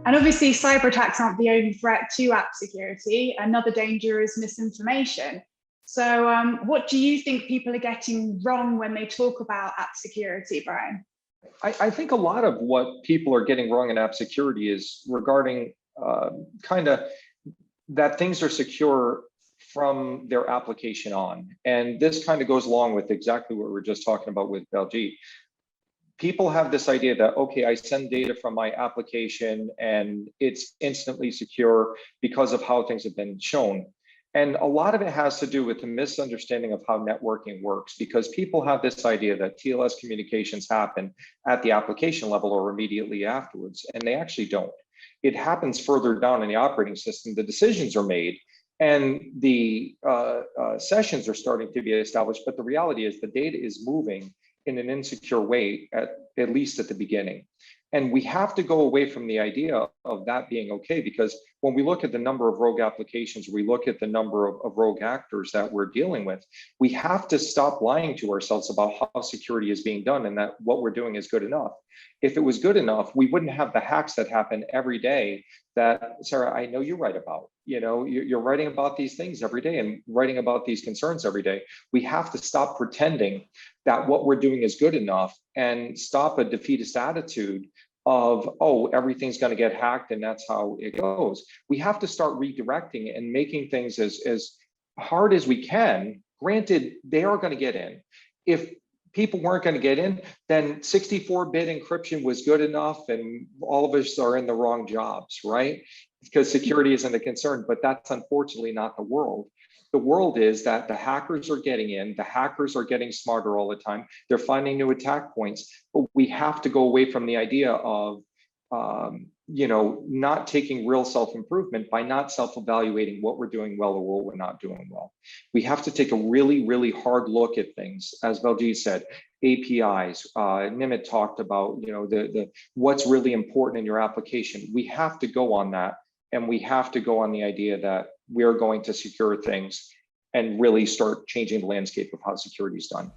And obviously, cyber attacks aren't the only threat to app security. Another danger is misinformation. So what do you think people are getting wrong when they talk about app security, Bryan? I think a lot of what people are getting wrong in app security is regarding kind of that things are secure from their application on. And this kind of goes along with exactly what we were just talking about with S.L.J. People have this idea that, okay, I send data from my application and it's instantly secure because of how things have been shown. And a lot of it has to do with the misunderstanding of how networking works, because people have this idea that TLS communications happen at the application level or immediately afterwards, and they actually don't. It happens further down in the operating system. The decisions are made and the sessions are starting to be established, but the reality is the data is moving in an insecure way, at least at the beginning. And we have to go away from the idea of that being okay, because when we look at the number of rogue applications, we look at the number of rogue actors that we're dealing with, we have to stop lying to ourselves about how security is being done and that what we're doing is good enough. If it was good enough, we wouldn't have the hacks that happen every day that, Sarah, I know you write about. You know, you're writing about these things every day and writing about these concerns every day. We have to stop pretending that what we're doing is good enough and stop a defeatist attitude of, oh, everything's going to get hacked and that's how it goes. We have to start redirecting and making things as hard as we can. Granted, they are going to get in. If people weren't going to get in, then 64-bit encryption was good enough and all of us are in the wrong jobs, right? Because security isn't a concern, but that's unfortunately not the world. The world is that the hackers are getting in, the hackers are getting smarter all the time, they're finding new attack points, but we have to go away from the idea of not taking real self-improvement by not self-evaluating what we're doing well or what we're not doing well. We have to take a really, really hard look at things. As Baljeet said, APIs, Nimit talked about, what's really important in your application. We have to go on that, and we have to go on the idea that we're going to secure things and really start changing the landscape of how security is done.